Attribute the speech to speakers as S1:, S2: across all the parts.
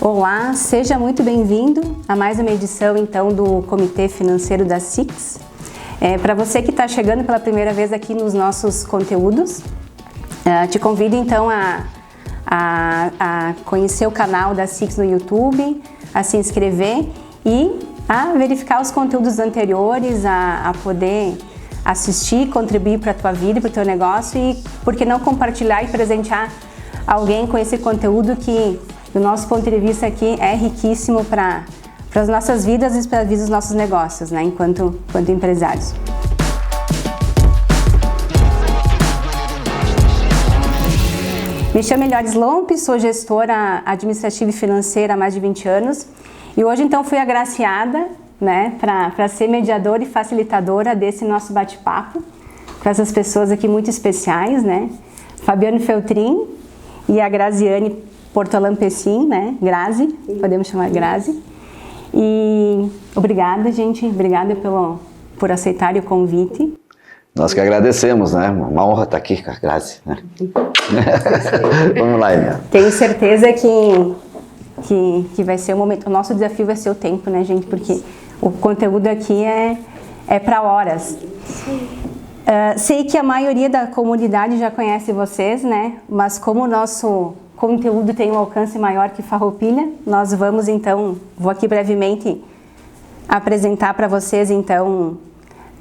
S1: Olá, seja muito bem-vindo a mais uma edição então do Comitê Financeiro da SIX. Para você que está chegando pela primeira vez aqui nos nossos conteúdos, te convido então a conhecer o canal da SIX no YouTube, a se inscrever e a verificar os conteúdos anteriores, a poder assistir, contribuir para a tua vida, para o teu negócio e, por que não, compartilhar e presentear alguém com esse conteúdo que, do nosso ponto de vista aqui, é riquíssimo para as nossas vidas e para a vida dos nossos negócios, né, enquanto empresários. Me chamo Eliores Lompe, sou gestora administrativa e financeira há mais de 20 anos e hoje então fui agraciada, né, para ser mediadora e facilitadora desse nosso bate-papo com essas pessoas aqui muito especiais, né, Fabiano Feltrin e a Graziane Portolan Pessim, né, Grazi, podemos chamar Grazi. E obrigada, gente, obrigada por aceitarem o convite.
S2: Nós que agradecemos, né? Uma honra estar aqui com a Grazi. Né? Vamos lá, Eliane.
S1: Tenho certeza que vai ser o momento. O nosso desafio vai ser o tempo, né, gente? Porque o conteúdo aqui é para horas. Sei que a maioria da comunidade já conhece vocês, né? Mas como o nosso conteúdo tem um alcance maior que Farroupilha, nós vamos então, vou aqui brevemente apresentar para vocês então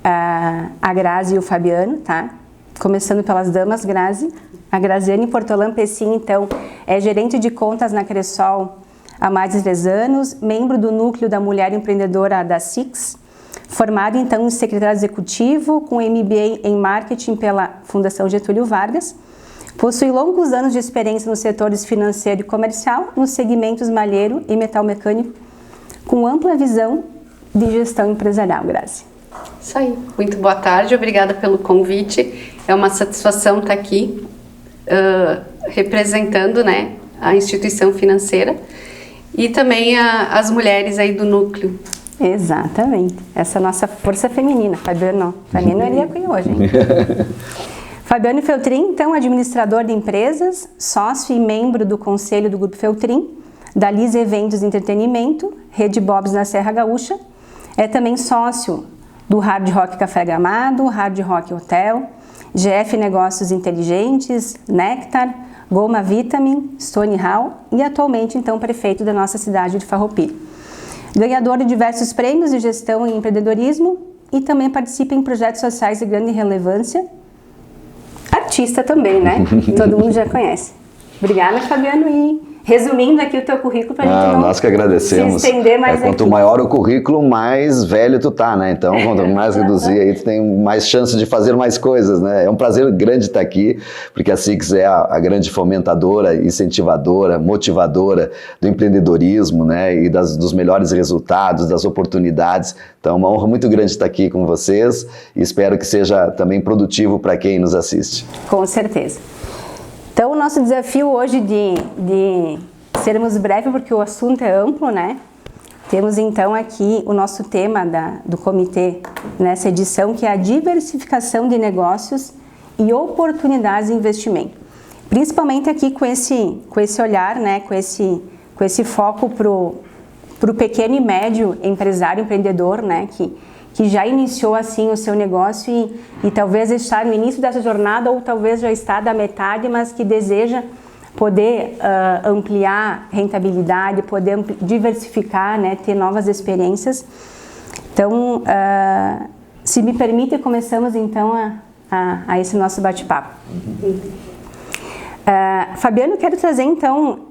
S1: a Grazi e o Fabiano, tá? Começando pelas damas, Grazi. A Graziane Portolan Pessim, então, é gerente de contas na Cressol há mais de 3 anos, membro do núcleo da Mulher Empreendedora da SIX, formada então em secretário executivo, com MBA em marketing pela Fundação Getúlio Vargas. Possui longos anos de experiência nos setores financeiro e comercial, nos segmentos malheiro e metal mecânico, com ampla visão de gestão empresarial. Grazi.
S3: Isso aí. Muito boa tarde, obrigada pelo convite. É uma satisfação estar aqui representando, né, a instituição financeira e também as mulheres aí do núcleo.
S1: Exatamente. Essa é a nossa força feminina. Fabiano não iria aqui hoje, hein? Fabiano Feltrin, então, administrador de empresas, sócio e membro do conselho do Grupo Feltrin, da Lise Eventos e Entretenimento, Rede Bob's na Serra Gaúcha. É também sócio do Hard Rock Café Gramado, Hard Rock Hotel, GF Negócios Inteligentes, Nectar, Goma Vitamin, Stone Hall e atualmente, então, prefeito da nossa cidade de Farroupilha. Ganhador de diversos prêmios de gestão e empreendedorismo e também participa em projetos sociais de grande relevância. Artista também, né? Todo mundo já conhece. Obrigada, Fabiano. E resumindo aqui o teu currículo para a gente não
S2: nós que agradecemos.
S1: Se estender mais
S2: quanto
S1: aqui.
S2: Maior o currículo, mais velho tu tá, né? Então, quanto mais reduzir aí, tu tem mais chance de fazer mais coisas, né? É um prazer grande estar aqui, porque a SIX é a grande fomentadora, incentivadora, motivadora do empreendedorismo, né? E dos melhores resultados, das oportunidades. Então, é uma honra muito grande estar aqui com vocês e espero que seja também produtivo para quem nos assiste.
S1: Com certeza. Então, o nosso desafio hoje de sermos breves, porque o assunto é amplo, né? Temos então aqui o nosso tema do comitê nessa edição, que é a diversificação de negócios e oportunidades de investimento. Principalmente aqui com esse olhar, né? Com esse foco pro pequeno e médio empresário, empreendedor, né? Que já iniciou assim o seu negócio e talvez está no início dessa jornada ou talvez já está da metade, mas que deseja poder ampliar rentabilidade, poder diversificar, né, ter novas experiências. Então, se me permite, começamos então a esse nosso bate-papo. Fabiano, quero trazer então,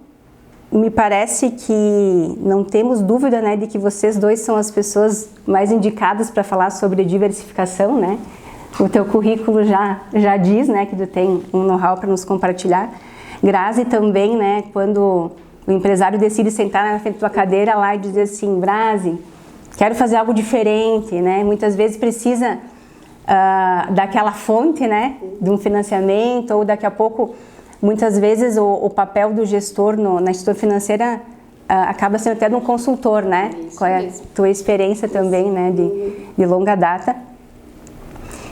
S1: me parece que não temos dúvida, né, de que vocês dois são as pessoas mais indicadas para falar sobre diversificação, né? O teu currículo já diz, né, que tu tem um know-how para nos compartilhar. Grazi também, né, quando o empresário decide sentar na frente da tua cadeira lá e dizer assim, Grazi, quero fazer algo diferente, né? Muitas vezes precisa daquela fonte, né, de um financiamento ou daqui a pouco muitas vezes o papel do gestor na instituição financeira acaba sendo até de um consultor, né?
S3: Isso
S1: Qual é
S3: mesmo.
S1: a tua experiência também, né, de longa data.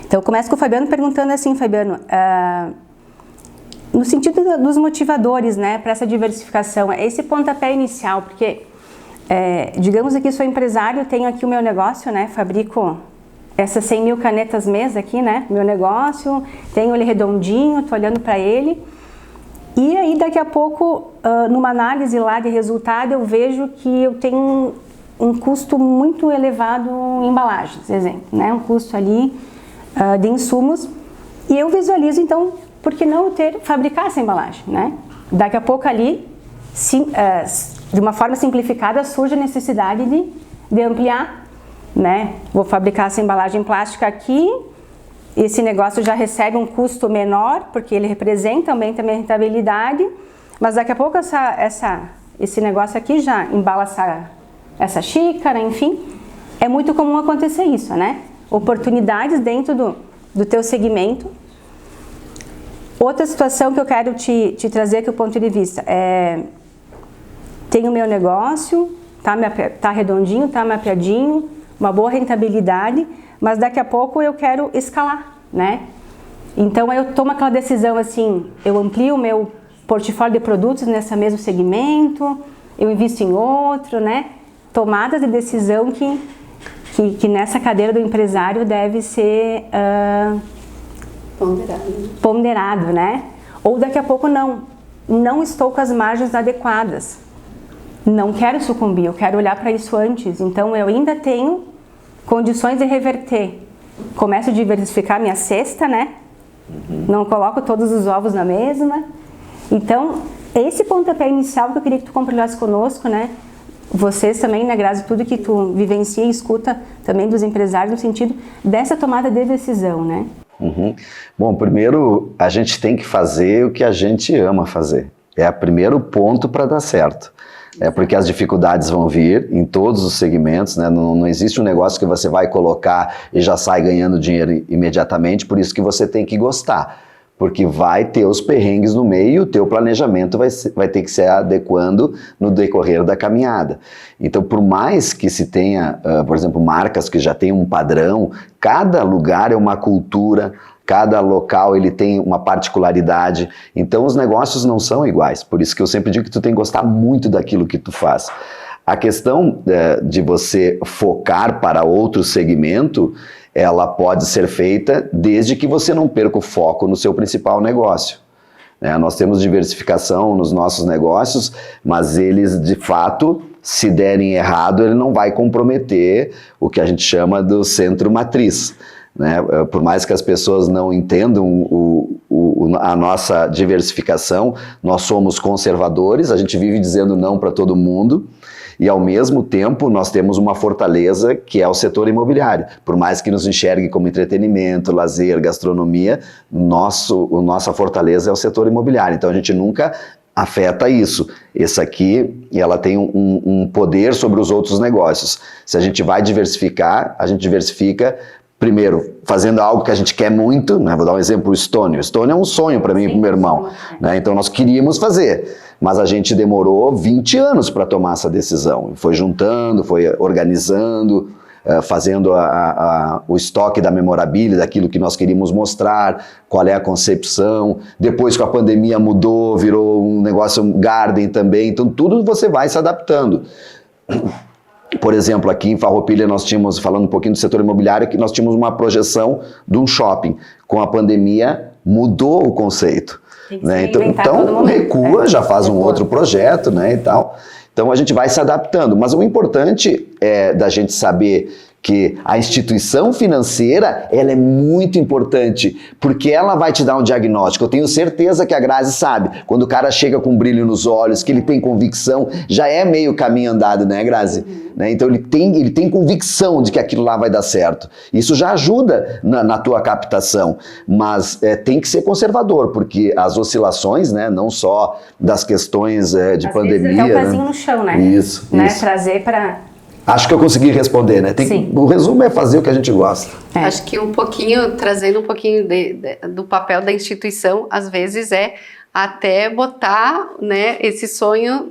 S1: Então, eu começo com o Fabiano perguntando assim, Fabiano, no sentido dos motivadores, né, para essa diversificação, esse pontapé inicial, porque, digamos aqui, sou empresário, tenho aqui o meu negócio, né, fabrico essas 100 mil canetas mês aqui, né, meu negócio, tenho ele redondinho, tô olhando para ele, e aí daqui a pouco, numa análise lá de resultado, eu vejo que eu tenho um custo muito elevado em embalagens, exemplo, né, um custo ali de insumos, e eu visualizo, então, por que não fabricar essa embalagem, né? Daqui a pouco ali, de uma forma simplificada, surge a necessidade de ampliar, né? Vou fabricar essa embalagem plástica aqui, esse negócio já recebe um custo menor, porque ele representa também a rentabilidade, mas daqui a pouco esse negócio aqui já embala essa xícara, enfim. É muito comum acontecer isso, né? Oportunidades dentro do teu segmento. Outra situação que eu quero te trazer aqui o ponto de vista é: tenho meu negócio, tá redondinho, tá mapeadinho, uma boa rentabilidade, mas daqui a pouco eu quero escalar, né? Então eu tomo aquela decisão assim, eu amplio o meu portfólio de produtos nesse mesmo segmento, eu invisto em outro, né? Tomadas de decisão que nessa cadeira do empresário deve ser ponderado, né? Ou daqui a pouco não estou com as margens adequadas, não quero sucumbir, eu quero olhar para isso antes, então eu ainda tenho condições de reverter, começo a diversificar minha cesta, né? Não coloco todos os ovos na mesma. Então, esse pontapé inicial que eu queria que tu compartilhasse conosco, né? Vocês também, né, Grazi, tudo que tu vivencia e escuta também dos empresários no sentido dessa tomada de decisão, né?
S2: Uhum. Bom, primeiro a gente tem que fazer o que a gente ama fazer. É o primeiro ponto para dar certo. Porque as dificuldades vão vir em todos os segmentos, né? Não existe um negócio que você vai colocar e já sai ganhando dinheiro imediatamente, por isso que você tem que gostar. Porque vai ter os perrengues no meio e o teu planejamento vai ter que se adequando no decorrer da caminhada. Então, por mais que se tenha, por exemplo, marcas que já têm um padrão, cada lugar é uma cultura, cada local ele tem uma particularidade, então os negócios não são iguais. Por isso que eu sempre digo que tu tem que gostar muito daquilo que tu faz. A questão de você focar para outro segmento, ela pode ser feita desde que você não perca o foco no seu principal negócio. Nós temos diversificação nos nossos negócios, mas eles, de fato, se derem errado, ele não vai comprometer o que a gente chama do centro matriz. Por mais que as pessoas não entendam a nossa diversificação, nós somos conservadores, a gente vive dizendo não para todo mundo, e ao mesmo tempo nós temos uma fortaleza que é o setor imobiliário. Por mais que nos enxergue como entretenimento, lazer, gastronomia, nossa fortaleza é o setor imobiliário, então a gente nunca afeta isso. Esse aqui, ela tem um poder sobre os outros negócios. Se a gente vai diversificar, a gente diversifica primeiro, fazendo algo que a gente quer muito, né? Vou dar um exemplo, o Estônio. O Estônio é um sonho para mim e para o meu irmão, né? Então nós queríamos fazer, mas a gente demorou 20 anos para tomar essa decisão. Foi juntando, foi organizando, fazendo o estoque da memorabilia, daquilo que nós queríamos mostrar, qual é a concepção. Depois que a pandemia mudou, virou um negócio garden também, então tudo você vai se adaptando. Por exemplo, aqui em Farroupilha nós tínhamos, falando um pouquinho do setor imobiliário, que nós tínhamos uma projeção de um shopping. Com a pandemia mudou o conceito, né? Então recua, já faz um outro projeto, né, e tal. Então a gente vai se adaptando, mas o importante é da gente saber que a instituição financeira, ela é muito importante, porque ela vai te dar um diagnóstico. Eu tenho certeza que a Grazi sabe, quando o cara chega com brilho nos olhos, que ele tem convicção, já é meio caminho andado, né, Grazi? Né? Então ele tem convicção de que aquilo lá vai dar certo. Isso já ajuda na tua captação, mas tem que ser conservador, porque as oscilações, né, não só das questões de pandemia...
S1: Às vezes é um pezinho no chão, né?
S2: Isso.
S1: Trazer para...
S2: Acho que eu consegui responder, né? O resumo é fazer o que a gente gosta.
S3: Acho que trazendo um pouquinho do papel da instituição, às vezes é até botar, né, esse sonho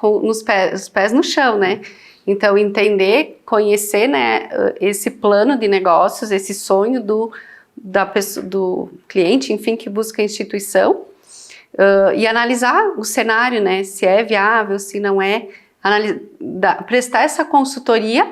S3: os pés no chão, né? Então, entender, conhecer, né, esse plano de negócios, esse sonho do cliente, enfim, que busca a instituição, e analisar o cenário, né? Se é viável, se não é, prestar essa consultoria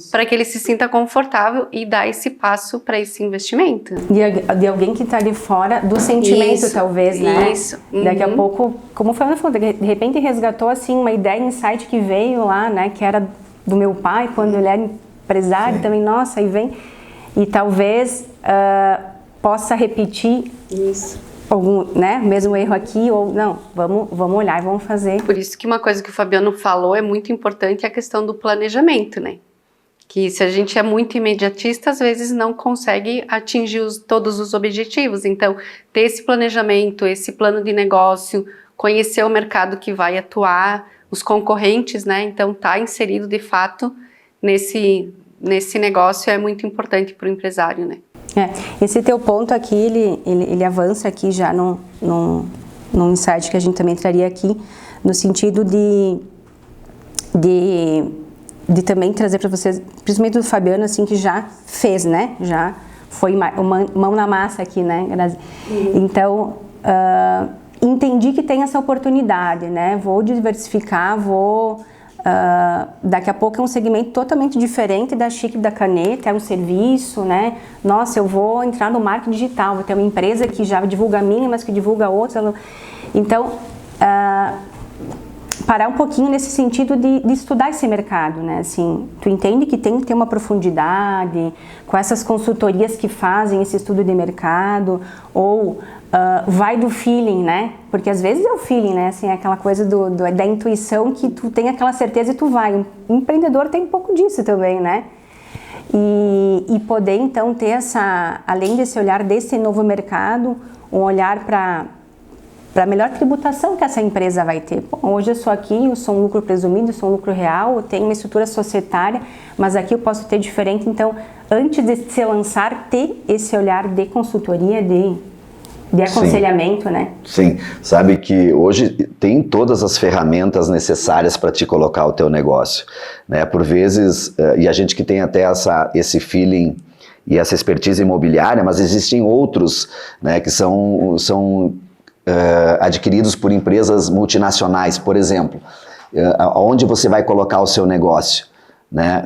S3: para que ele se sinta confortável e dar esse passo para esse investimento.
S1: De alguém que está ali fora do sentimento, talvez, né?
S3: Isso.
S1: Daqui a pouco, como o Fernando falou, de repente resgatou assim uma ideia, insight que veio lá, né? Que era do meu pai, quando ele era empresário também, nossa, aí vem. E talvez possa repetir algum, né, mesmo erro aqui, ou não, vamos olhar e vamos fazer.
S3: Por isso que uma coisa que o Fabiano falou é muito importante, é a questão do planejamento, né? Que se a gente é muito imediatista, às vezes não consegue atingir todos os objetivos. Então, ter esse planejamento, esse plano de negócio, conhecer o mercado que vai atuar, os concorrentes, né? Então, tá inserido de fato nesse negócio é muito importante para o empresário, né?
S1: Esse teu ponto aqui, ele avança aqui já num insight que a gente também traria aqui, no sentido de também trazer para vocês, principalmente do Fabiano, assim, que já fez, né? Já foi uma mão na massa aqui, né, Grazi? Então, entendi que tem essa oportunidade, né? Vou diversificar, daqui a pouco é um segmento totalmente diferente da xícara e da caneta, é um serviço, né? Nossa, eu vou entrar no marketing digital, vou ter uma empresa que já divulga a minha, mas que divulga outras. Então, parar um pouquinho nesse sentido de estudar esse mercado, né? Assim, tu entende que tem que ter uma profundidade com essas consultorias que fazem esse estudo de mercado, ou vai do feeling, né? Porque às vezes é o feeling, né? Assim, é aquela coisa da intuição que tu tem aquela certeza e tu vai. Um empreendedor tem um pouco disso também, né? E poder então ter além desse olhar desse novo mercado, um olhar para a melhor tributação que essa empresa vai ter. Bom, hoje eu sou aqui, eu sou um lucro presumido, eu sou um lucro real, eu tenho uma estrutura societária, mas aqui eu posso ter diferente. Então, antes de se lançar, ter esse olhar de consultoria, de aconselhamento, né?
S2: Sim, sabe que hoje tem todas as ferramentas necessárias para te colocar o teu negócio, né? Por vezes, e a gente que tem até esse feeling e essa expertise imobiliária, mas existem outros, né, que são adquiridos por empresas multinacionais, por exemplo, onde você vai colocar o seu negócio, né?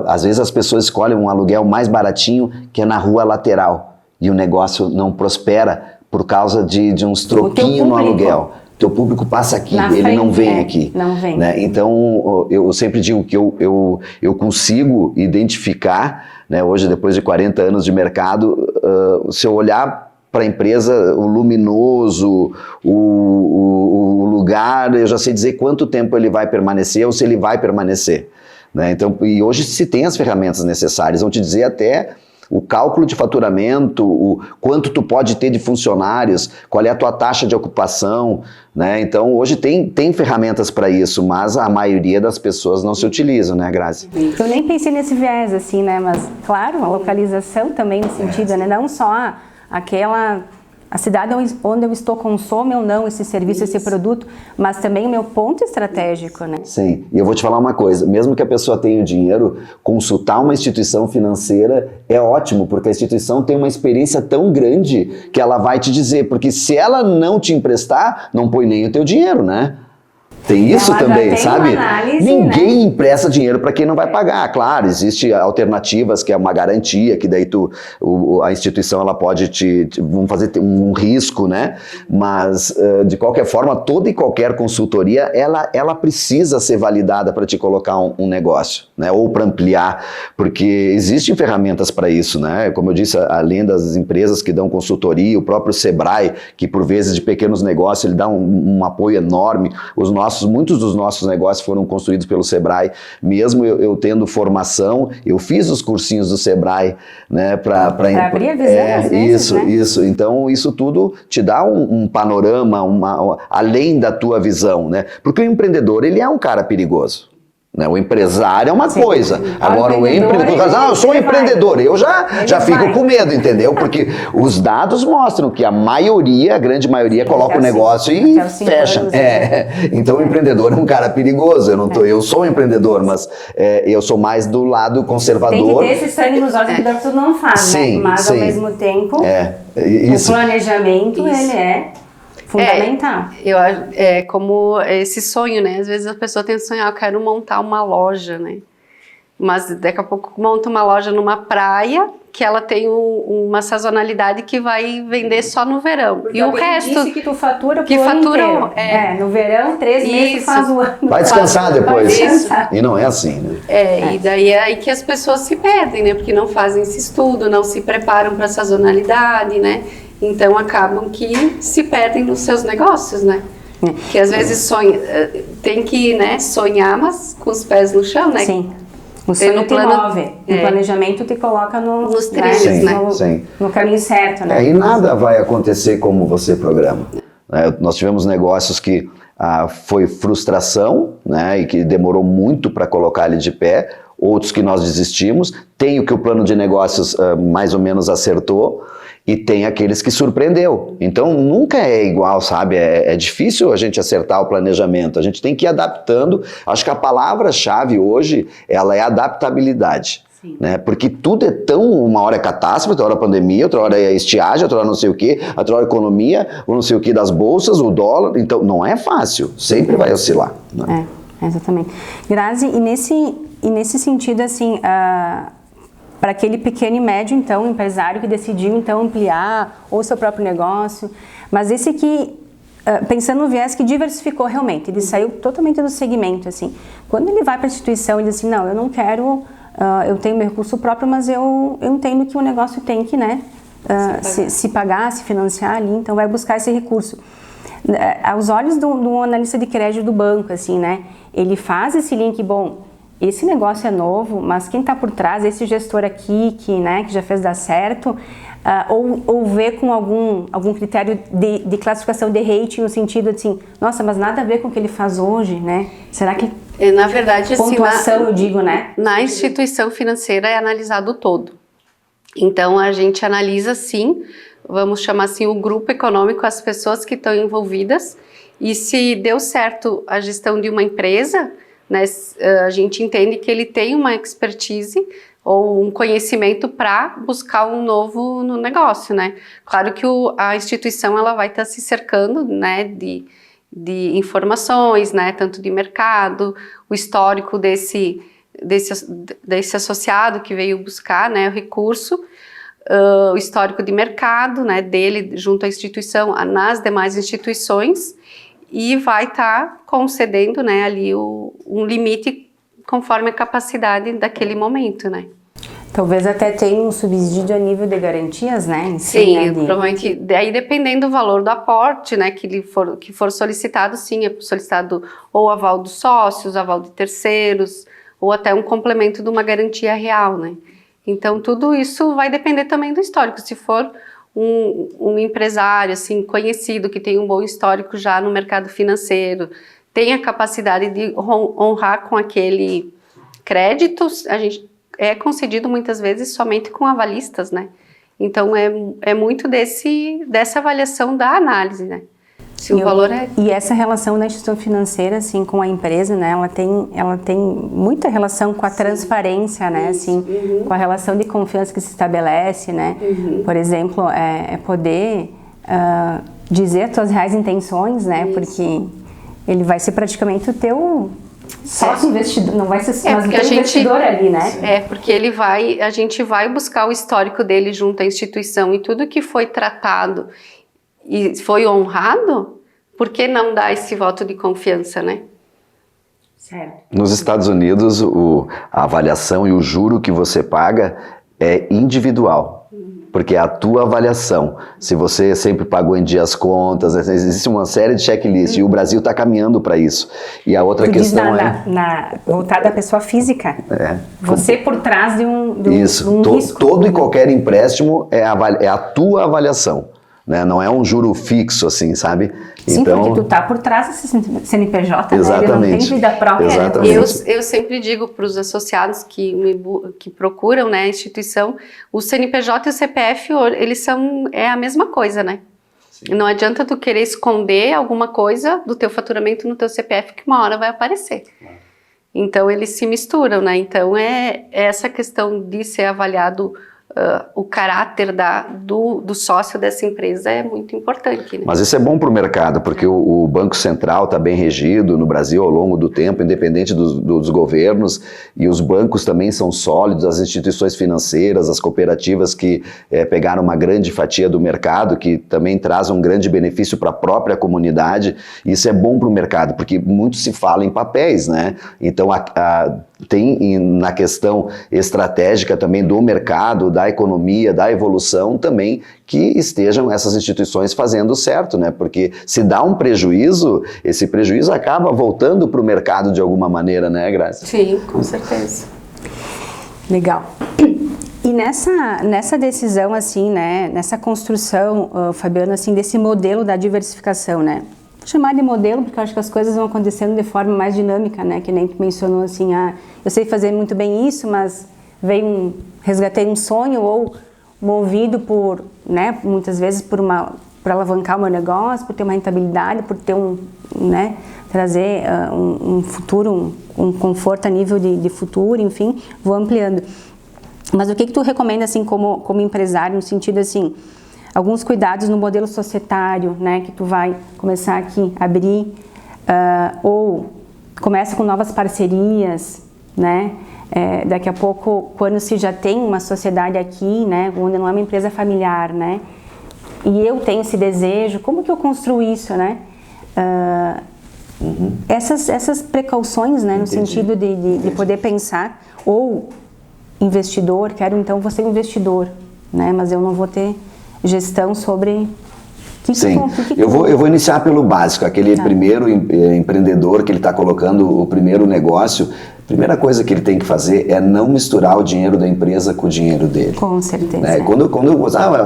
S2: Às vezes as pessoas escolhem um aluguel mais baratinho que é na rua lateral e o negócio não prospera por causa de uns troquinhos no aluguel. Teu público passa aqui, ele não vem aqui.
S1: Não vem.
S2: Né? Então, eu sempre digo que eu consigo identificar, né, hoje depois de 40 anos de mercado, se eu olhar para a empresa, o luminoso, o lugar, eu já sei dizer quanto tempo ele vai permanecer ou se ele vai permanecer. Né? Então, e hoje se tem as ferramentas necessárias, vão te dizer até o cálculo de faturamento, o quanto tu pode ter de funcionários, qual é a tua taxa de ocupação, né? Então, hoje tem ferramentas para isso, mas a maioria das pessoas não se utilizam, né, Grazi?
S1: Eu nem pensei nesse viés, assim, né? Mas, claro, a localização também no sentido, né? Não só a cidade onde eu estou consome ou não esse serviço, esse produto, mas também o meu ponto estratégico, né?
S2: Sim, e eu vou te falar uma coisa, mesmo que a pessoa tenha o dinheiro, consultar uma instituição financeira é ótimo, porque a instituição tem uma experiência tão grande que ela vai te dizer, porque se ela não te emprestar, não põe nem o teu dinheiro, né? Tem isso
S1: ela
S2: também,
S1: tem
S2: sabe?
S1: Análise,
S2: ninguém,
S1: né,
S2: empresta dinheiro para quem não vai pagar. Claro, existe alternativas, que é uma garantia, que daí a instituição ela pode vamos fazer um risco, né? Mas, de qualquer forma, toda e qualquer consultoria, ela precisa ser validada para te colocar um negócio, né? Ou para ampliar, porque existem ferramentas para isso, né? Como eu disse, além das empresas que dão consultoria, o próprio Sebrae, que por vezes de pequenos negócios, ele dá um apoio enorme. Muitos dos nossos negócios foram construídos pelo Sebrae, mesmo eu tendo formação, eu fiz os cursinhos do Sebrae, né, para
S1: abrir a visão, às vezes, né?
S2: Isso, então isso tudo te dá um panorama, além da tua visão, né, porque o empreendedor, ele é um cara perigoso. Né? O empresário é uma coisa, agora o empreendedor, eu sou um empreendedor, eu já fico com medo, entendeu? Porque os dados mostram que a grande maioria coloca o negócio e fecha. Então o empreendedor é um cara perigoso, eu sou um empreendedor, mas eu sou mais do lado conservador.
S1: Tem que ter esse sangue nos olhos que todo mundo faz, né? Mas ao mesmo tempo, o planejamento, ele é... fundamental.
S3: É como esse sonho, né? Às vezes a pessoa tem que sonhar, eu quero montar uma loja, né? Mas daqui a pouco monta uma loja numa praia que ela tem uma sazonalidade que vai vender só no verão.
S1: Porque
S3: e o resto
S1: disse que tu fatura
S3: que
S1: pro ano
S3: fatura
S1: inteiro. No verão, 3 meses faz o ano.
S2: Vai descansar depois.
S1: descansar.
S2: E não é assim, né?
S3: E daí é aí que as pessoas se perdem, né? Porque não fazem esse estudo, não se preparam para a sazonalidade, né? Então acabam que se perdem nos seus negócios, né? Que às vezes tem que, né, sonhar, mas com os pés no chão, né?
S1: Sim. O sonho te move. O planejamento te coloca nos
S3: trilhos,
S2: né?
S1: No caminho certo, né?
S2: E nada vai acontecer como você programa. Nós tivemos negócios que foi frustração, né, e que demorou muito para colocar ele de pé, outros que nós desistimos, tem o que o plano de negócios mais ou menos acertou, e tem aqueles que surpreendeu. Então nunca é igual, sabe? É difícil a gente acertar o planejamento, a gente tem que ir adaptando. Acho que a palavra-chave hoje, ela é adaptabilidade. Né? Porque tudo é tão, uma hora é catástrofe, outra hora é pandemia, outra hora é estiagem, outra hora não sei o quê, outra hora é economia, ou não sei o quê das bolsas, o dólar, então não é fácil, sempre vai oscilar. Né?
S1: Exatamente. Grazi, e nesse sentido, assim, para aquele pequeno e médio, então, empresário que decidiu, então, ampliar o seu próprio negócio, mas esse que, pensando no viés que diversificou realmente, ele saiu totalmente do segmento, assim, quando ele vai para a instituição, ele diz assim, não, eu não quero, eu tenho meu recurso próprio, mas eu entendo que o negócio tem que, né, se pagar, se financiar ali, então vai buscar esse recurso. Aos olhos do analista de crédito do banco, assim, né, ele faz esse link, bom, esse negócio é novo, mas quem está por trás, esse gestor aqui que já fez dar certo, ou vê com algum critério de classificação de rating no sentido assim, nossa, mas nada a ver com o que ele faz hoje, né? Será que
S3: na verdade,
S1: pontuação, eu digo, né?
S3: Na instituição financeira é analisado todo. Então a gente analisa sim, vamos chamar assim o grupo econômico, as pessoas que estão envolvidas, e se deu certo a gestão de uma empresa, né, a gente entende que ele tem uma expertise ou um conhecimento para buscar um novo no negócio, né? Claro que a instituição ela vai estar se cercando, né, de informações, né, tanto de mercado, o histórico desse associado que veio buscar, né, o recurso, o histórico de mercado, né, dele junto à instituição, nas demais instituições, e vai estar concedendo, né, ali um limite conforme a capacidade daquele momento, né.
S1: Talvez até tenha um subsídio a nível de garantias, né?
S3: Sim, provavelmente, daí dependendo do valor do aporte, né, que for solicitado, sim, é solicitado ou aval dos sócios, aval de terceiros, ou até um complemento de uma garantia real, né. Então, tudo isso vai depender também do histórico. Se for um empresário, assim, conhecido, que tem um bom histórico já no mercado financeiro, tem a capacidade de honrar com aquele crédito, a gente é concedido muitas vezes somente com avalistas, né? Então, é muito dessa avaliação da análise, né? Se o valor é...
S1: E essa relação da instituição financeira, assim, com a empresa, né? Ela tem muita relação com a transparência, né? Assim, com a relação de confiança que se estabelece, né? Por exemplo, poder dizer as tuas reais intenções, né? Porque ele vai ser praticamente o teu... sócio investidor, não vai ser mas o teu investidor ali, né?
S3: Porque a gente vai buscar o histórico dele junto à instituição e tudo que foi tratado e foi honrado, por que não dar esse voto de confiança, né?
S1: Certo.
S2: Nos Estados Unidos, a avaliação e o juro que você paga é individual. Porque é a tua avaliação. Se você sempre pagou em dia as contas, existe uma série de checklists e o Brasil está caminhando para isso. E a outra questão
S1: voltada à pessoa física. Você por trás de um
S2: isso.
S1: Risco.
S2: Todo e qualquer empréstimo é a tua avaliação. Né? Não é um juro fixo, assim, sabe?
S1: Sim,
S2: então,
S1: porque tu tá por trás desse CNPJ,
S2: exatamente,
S1: né? Ele não tem vida própria.
S2: Exatamente.
S3: Eu sempre digo para os associados que procuram, né, a instituição, o CNPJ e o CPF, eles é a mesma coisa, né? Sim. Não adianta tu querer esconder alguma coisa do teu faturamento no teu CPF que uma hora vai aparecer. Então, eles se misturam, né? Então, essa questão de ser avaliado o caráter do sócio dessa empresa é muito importante. Né?
S2: Mas isso é bom para o mercado, porque o Banco Central está bem regido no Brasil ao longo do tempo, independente dos governos, e os bancos também são sólidos, as instituições financeiras, as cooperativas que pegaram uma grande fatia do mercado, que também traz um grande benefício para a própria comunidade. Isso é bom para o mercado, porque muito se fala em papéis, né? Então, tem na questão estratégica também do mercado, da economia, da evolução também, que estejam essas instituições fazendo certo, né? Porque se dá um prejuízo, esse prejuízo acaba voltando para o mercado de alguma maneira, né, Graça?
S3: Sim, com certeza.
S1: Legal. E nessa decisão, assim, né, nessa construção, Fabiana, assim, desse modelo da diversificação, né? Vou chamar de modelo porque eu acho que as coisas vão acontecendo de forma mais dinâmica, né? Que nem tu mencionou, assim, eu sei fazer muito bem isso, mas resgatei um sonho ou movido por, né, muitas vezes por alavancar o meu negócio, por ter uma rentabilidade, por ter né, trazer um futuro, um conforto a nível de futuro, enfim, vou ampliando. Mas o que tu recomenda, assim, como empresário, no sentido, assim, alguns cuidados no modelo societário, né, que tu vai começar aqui a abrir, ou começa com novas parcerias, né, daqui a pouco, quando se já tem uma sociedade aqui, né, onde não é uma empresa familiar, né, e eu tenho esse desejo, como que eu construo isso, né? Essas precauções, né, no sentido de poder pensar, ou investidor, quero então você investidor, né, mas eu não vou ter gestão sobre...
S2: Sim, eu vou iniciar pelo básico, aquele primeiro empreendedor que ele está colocando o primeiro negócio. Primeira coisa que ele tem que fazer é não misturar o dinheiro da empresa com o dinheiro dele.
S1: Com certeza.
S2: Né? Quando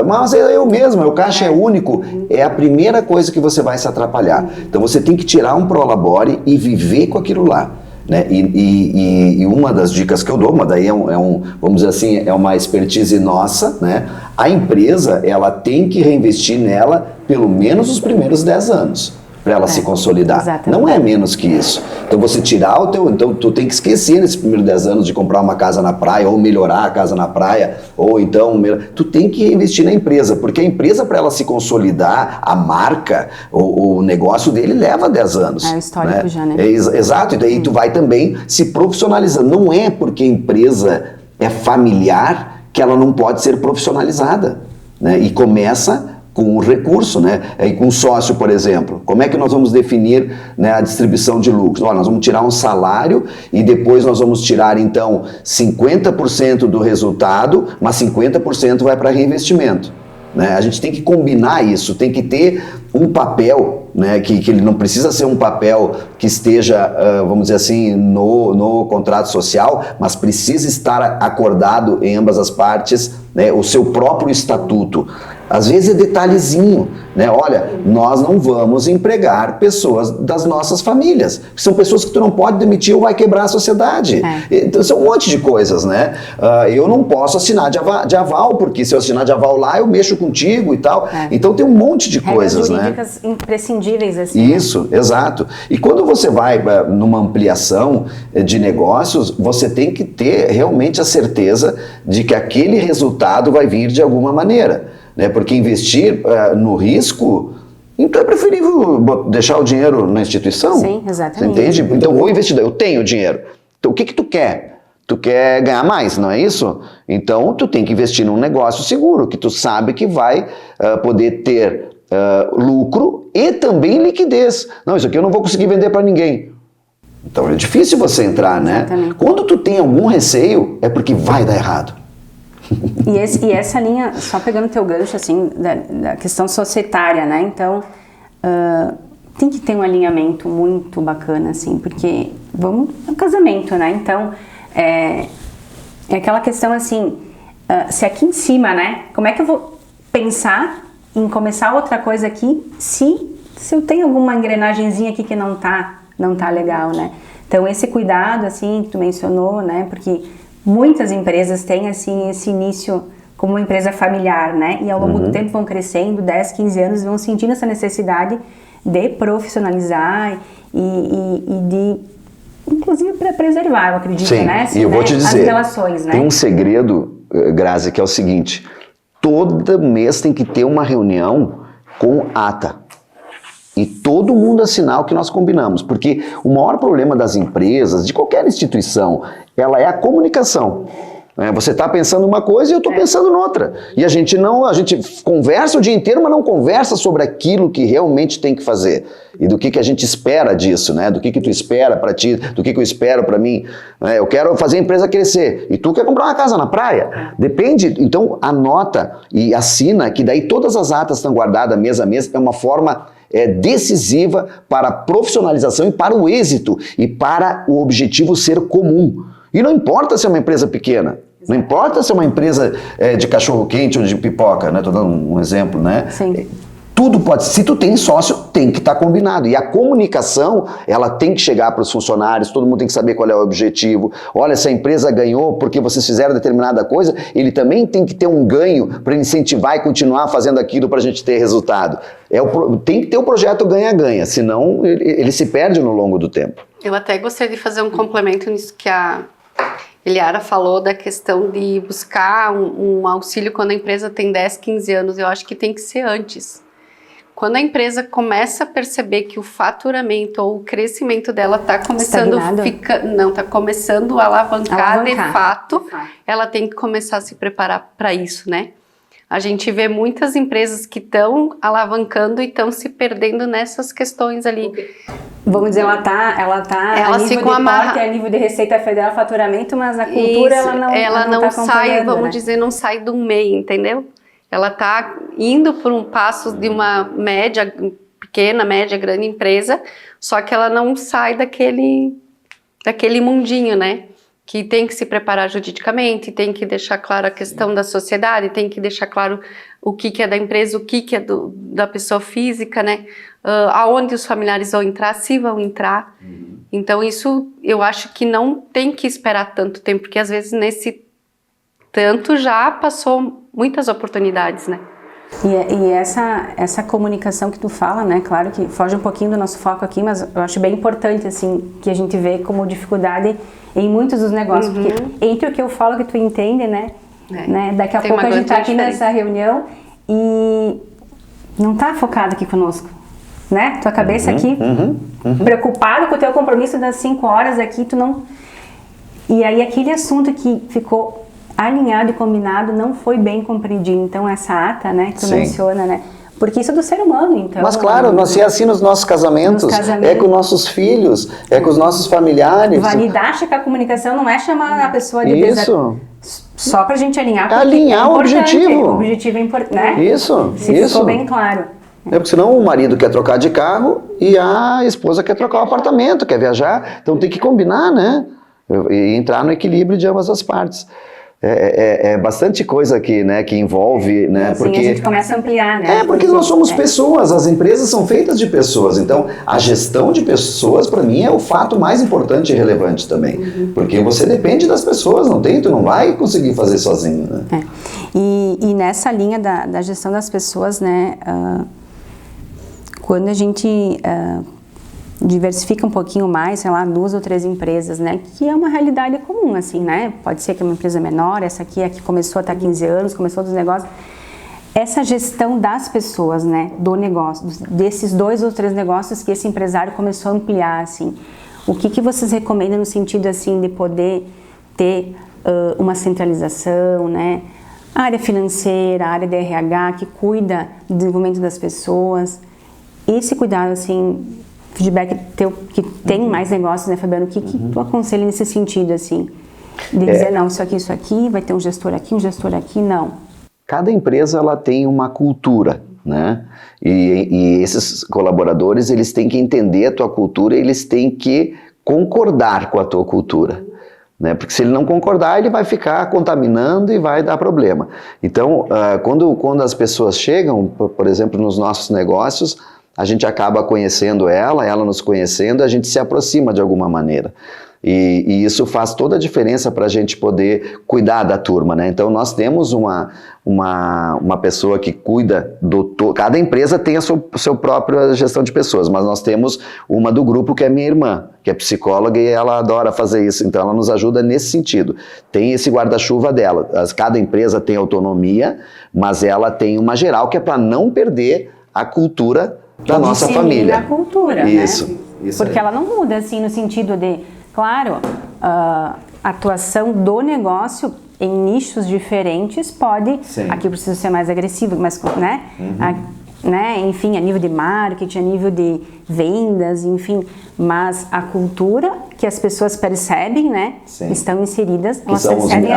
S2: mas eu mesmo, o caixa é único, é a primeira coisa que você vai se atrapalhar. Então você tem que tirar um prolabore e viver com aquilo lá. Né? E uma das dicas que eu dou, mas daí vamos dizer assim, é uma expertise nossa, né? A empresa, ela tem que reinvestir nela pelo menos os primeiros 10 anos. Para ela se consolidar. Exatamente. Não é menos que isso. Então você tirar então tu tem que esquecer nesses primeiros 10 anos de comprar uma casa na praia, ou melhorar a casa na praia, ou então, tu tem que investir na empresa, porque a empresa, para ela se consolidar, a marca, o negócio dele leva 10 anos.
S1: É o histórico, né? Já, né?
S2: Exato, e daí tu vai também se profissionalizando. Não é porque a empresa é familiar que ela não pode ser profissionalizada, né? E começa com o recurso, né? E com sócio, por exemplo. Como é que nós vamos definir, né, a distribuição de lucros? Olha, nós vamos tirar um salário e depois nós vamos tirar, então, 50% do resultado, mas 50% vai para reinvestimento. Né? A gente tem que combinar isso, tem que ter um papel, né, que ele não precisa ser um papel que esteja, vamos dizer assim, no contrato social, mas precisa estar acordado em ambas as partes, né, o seu próprio estatuto. Às vezes é detalhezinho, né? Olha, nós não vamos empregar pessoas das nossas famílias. São pessoas que tu não pode demitir ou vai quebrar a sociedade. Então, são um monte de coisas, né? Eu não posso assinar de aval, porque se eu assinar de aval lá, eu mexo contigo e tal. Então tem um monte de coisas, né?
S1: Jurídicas imprescindíveis, assim.
S2: Isso, exato. E quando você vai numa ampliação de negócios, você tem que ter realmente a certeza de que aquele resultado vai vir de alguma maneira. Né? Porque investir no risco, então é preferível deixar o dinheiro na instituição.
S1: Sim, exatamente.
S2: Você entende? Então, o investidor, eu tenho dinheiro. Então, o que tu quer? Tu quer ganhar mais, não é isso? Então, tu tem que investir num negócio seguro, que tu sabe que vai poder ter lucro e também liquidez. Não, isso aqui eu não vou conseguir vender para ninguém. Então, é difícil você entrar, né?
S1: Exatamente.
S2: Quando tu tem algum receio, é porque vai dar errado.
S1: E essa linha, só pegando o teu gancho, assim, da questão societária, né? Então, tem que ter um alinhamento muito bacana, assim, porque é um casamento, né? Então, é aquela questão, assim, se aqui em cima, né? Como é que eu vou pensar em começar outra coisa aqui se eu tenho alguma engrenagenzinha aqui que não tá legal, né? Então, esse cuidado, assim, que tu mencionou, né? Porque muitas empresas têm, assim, esse início como uma empresa familiar, né? E ao longo do tempo vão crescendo, 10, 15 anos, vão sentindo essa necessidade de profissionalizar e de, inclusive, para preservar, eu acredito,
S2: sim,
S1: né? Assim,
S2: e eu vou te dizer,
S1: as relações, né?
S2: Tem um segredo Grazi, que é o seguinte, todo mês tem que ter uma reunião com ata. E todo mundo assinar o que nós combinamos, porque o maior problema das empresas, de qualquer instituição, ela é a comunicação. Você está pensando uma coisa e eu estou pensando noutra. E a gente conversa o dia inteiro, mas não conversa sobre aquilo que realmente tem que fazer. E do que a gente espera disso, né? Do que tu espera para ti, do que eu espero para mim. Eu quero fazer a empresa crescer. E tu quer comprar uma casa na praia. Depende. Então, anota e assina, que daí todas as atas estão guardadas mês a mês. É uma forma decisiva para a profissionalização e para o êxito e para o objetivo ser comum. E não importa se é uma empresa pequena, não importa se é uma empresa de cachorro-quente ou de pipoca, né? Estou dando um exemplo, né?
S1: Sim.
S2: Tudo pode, se tu tem sócio, tem que estar combinado. E a comunicação, ela tem que chegar para os funcionários, todo mundo tem que saber qual é o objetivo. Olha, se a empresa ganhou porque vocês fizeram determinada coisa, ele também tem que ter um ganho para incentivar e continuar fazendo aquilo para a gente ter resultado. Tem que ter o projeto ganha-ganha, senão ele se perde no longo do tempo.
S3: Eu até gostaria de fazer um complemento nisso que a Eliara falou da questão de buscar um auxílio quando a empresa tem 10, 15 anos. Eu acho que tem que ser antes. Quando a empresa começa a perceber que o faturamento ou o crescimento dela está começando tá começando a alavancar de fato, ela tem que começar a se preparar para isso, né? A gente vê muitas empresas que estão alavancando e estão se perdendo nessas questões ali.
S1: Vamos dizer, ela tá a nível de porte, a nível de Receita Federal, faturamento, mas a cultura
S3: isso,
S1: ela não tá
S3: sai, vamos
S1: né?
S3: dizer, não sai do meio, entendeu? Ela está indo por um passo de uma média, pequena, média, grande empresa, só que ela não sai daquele mundinho, né? Que tem que se preparar juridicamente, tem que deixar claro a questão da sociedade, tem que deixar claro o que é da empresa, o que é da pessoa física, né? Aonde os familiares vão entrar, se vão entrar. Então isso eu acho que não tem que esperar tanto tempo, porque às vezes nesse tanto já passou muitas oportunidades, né?
S1: E essa comunicação que tu fala, né? Claro que foge um pouquinho do nosso foco aqui, mas eu acho bem importante, assim, que a gente vê como dificuldade em muitos dos negócios. Porque entre o que eu falo que tu entende, né? Daqui a pouco a gente tá aqui nessa reunião e não tá focado aqui conosco, né? Tua cabeça aqui, preocupado com o teu compromisso das 5 horas aqui, tu não... E aí aquele assunto que ficou alinhado e combinado não foi bem compreendido. Então essa ata, né, que tu menciona, né? Porque isso é do ser humano, então.
S2: Mas claro, nós é assim nos nossos casamentos, é com nossos filhos, é com os nossos familiares.
S1: Validar, checar a comunicação não é chamar a pessoa de só pra gente alinhar.
S2: Alinhar o objetivo.
S1: O objetivo é importante, né?
S2: Isso.
S1: Ficou bem claro.
S2: Porque senão o marido quer trocar de carro e a esposa quer trocar o apartamento, quer viajar. Então tem que combinar, né? E entrar no equilíbrio de ambas as partes. É bastante coisa aqui, né, que envolve, né,
S1: porque a gente começa a ampliar, né?
S2: Porque nós somos pessoas, as empresas são feitas de pessoas, então a gestão de pessoas para mim é o fato mais importante e relevante também, porque você depende das pessoas, tu não vai conseguir fazer sozinho, né?
S1: E nessa linha da gestão das pessoas, né, quando a gente diversifica um pouquinho mais, sei lá, 2 ou 3 empresas, né, que é uma realidade comum, assim, né, pode ser que é uma empresa menor, essa aqui é que começou há 15 anos, começou dos negócios, essa gestão das pessoas, né, do negócio, desses 2 ou 3 negócios que esse empresário começou a ampliar, assim, o que vocês recomendam no sentido, assim, de poder ter uma centralização, né, a área financeira, a área de RH, que cuida do desenvolvimento das pessoas, esse cuidado, assim, feedback teu, que tem mais negócios, né, Fabiano? O que tu aconselha nesse sentido, assim? De dizer, não, isso aqui, vai ter um gestor aqui, não.
S2: Cada empresa, ela tem uma cultura, né? E esses colaboradores, eles têm que entender a tua cultura, eles têm que concordar com a tua cultura, né? Porque se ele não concordar, ele vai ficar contaminando e vai dar problema. Então, quando as pessoas chegam, por exemplo, nos nossos negócios, a gente acaba conhecendo ela nos conhecendo, a gente se aproxima de alguma maneira. E isso faz toda a diferença para a gente poder cuidar da turma, né? Então nós temos uma pessoa que cuida cada empresa tem a sua própria gestão de pessoas, mas nós temos uma do grupo que é minha irmã, que é psicóloga e ela adora fazer isso, então ela nos ajuda nesse sentido. Tem esse guarda-chuva dela, cada empresa tem autonomia, mas ela tem uma geral que é para não perder a cultura da nossa família.
S1: A cultura,
S2: isso,
S1: né?
S2: Isso
S1: porque ela não muda assim no sentido de, claro, a atuação do negócio em nichos diferentes pode, aqui eu preciso ser mais agressivo, mas, né, enfim, a nível de marketing, a nível de vendas, enfim, mas a cultura que as pessoas percebem, né, estão inseridas, elas percebem